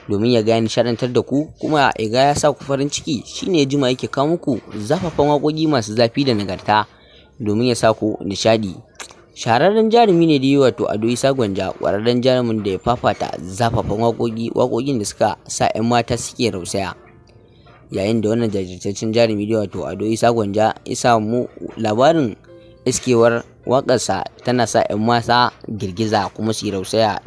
domin ya ga ya nishaɗantar da ku kuma ya ga ya sa ku farin ciki. Shine ya jima yake kawo muku zafafan waƙoƙi masu zafi da nagarta domin ya sa ku nishaɗi. Shahararren jarumi ne dai wato Ado Isa Gwanja, ƙwararren jarumin da ya fafata zafafan waƙoƙin da suka sa 'yan mata suke rausaya. Yayin da wannan jajirtaccen jarumi dai wato Ado Isa Gwanja ya samu labarin iskewar waƙarsa tana sa 'yan mata girgiza kuma su rausaya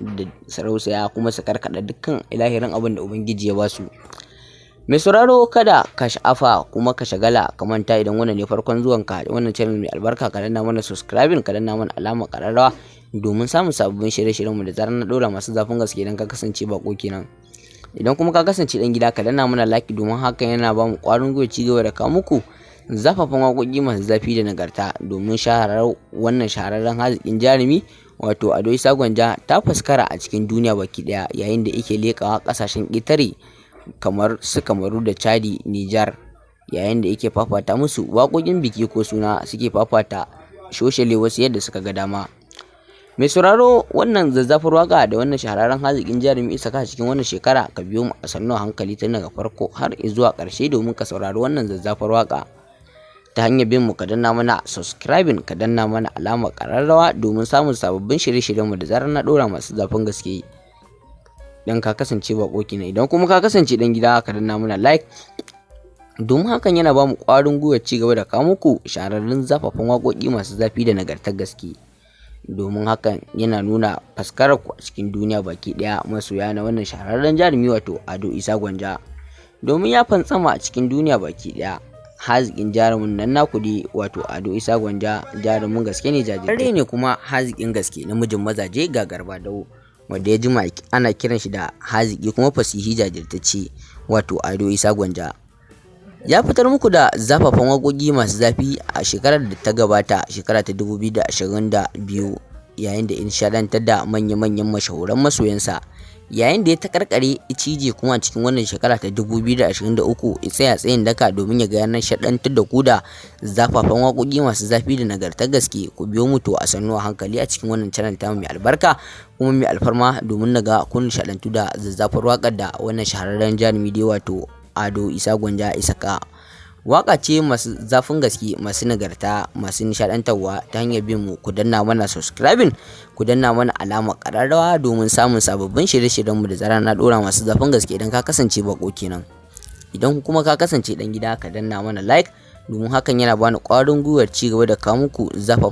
kuma su karkaɗa dukkan ilahirin abin da Ubangiji ya basu. Mai sauraro kada ka sha'afa kuma ka shagala ka manta idan wannan ne farkon zuwanka wannan channel mai albarka, ka danna mana subscribing, ka danna mana alamar ƙararrawa domin samun sababbin shirye-shiryen mu da zarar na ɗora masu zafin gaske. Idan ka kasance bako kenan, idan kuma ka kasance dan gida, ka danna mana like domin hakan yana ba mu ƙwarin gwiwa ci gaba da kawo muku zafafan waƙoƙi masu zafi da nagarta. Domin wannan shahararren haziƙin jarumi wato Ado Isa Gwanja ta faskara a cikin duniya baki ɗaya, yayin da yake leƙawa ƙasashen ƙetare kamar su Kamaru da Chadi, Nijar, yayin da yake fafata musu waƙoƙin biki ko suna suke fafata shoshele wasu yadda suka ga dama. Mai sauraro, wannan zazzafar waƙa da wannan shahararren haziƙin jarumi isa ka cikin wannan shekara, ka biyo mu a sannu hankali tun daga farko har zuwa ƙarshe domin ka saurari wannan zazzafar waƙa ta hanyar bin mu. Ka danna mana subscribing, ka danna mana alamar ƙararrawa domin samun sababbin shirye-shiryen mu da zarar na ɗora masu zafin gaske. Dan ka kasance bako kenan, idan kuma ka kasance dan gida, ka danna mana like domin hakan yana ba mu ƙwarin gwiwa ci gaba da kawo muku shahararrun zafafan waƙoƙi masu zafi da nagartar gaske. Domin hakan yana nuna faskarar ku a cikin duniya baki ɗaya masoya na wannan shahararren jarumi wato Ado Isa Gwanja, domin ya fantsama a cikin duniya baki ɗaya. Haziƙin jarumin nan naku dai wato Ado Isa Gwanja jarumin gaske ne, jajirtacce ne kuma haziƙin gaske, namijin mazaje ga garba dawo, wanda ya jima ana kiran shi da haziki kuma fasihi jajirtacce wato Ado Isa Gwanja. Ya fitar muku da zafafan waƙoƙi masu zafi a shekarar da ta gabata, shekara ta 2022, yayin da nishaɗantar da manya-manyan mashahuran masoyansa. Yayin da ya takarkare cije kuma cikin wannan shekara ta 2023 ya tsaya tsayin daka domin ya ga yanar shaɗantar da ku da zafafan waƙoƙi masu zafi da nagartar gaske. Ku biyo mu to a sannu a hankali a cikin wannan channel ta mai albarka kuma mai alfarma domin na ga kun nishaɗantu da zazzafar waƙar da wannan shahararren jarumi dai wato Ado Isa Gwanja isaka. Waƙa ce masu zafin gaske, masu nagarta, masu nishaɗantarwa. Ta hanyar bin mu, ku danna mana subscribing, ku danna mana alamar ƙararrawa domin samun sababbin shirye-shiryen mu da zarar na ɗora masu zafin gaske. Idan ka kasance bako kenan, idan kuma ka kasance dan gida, ka danna mana like domin hakan yana bani ƙwarin gwiwar ci gaba da kawo muku zafafan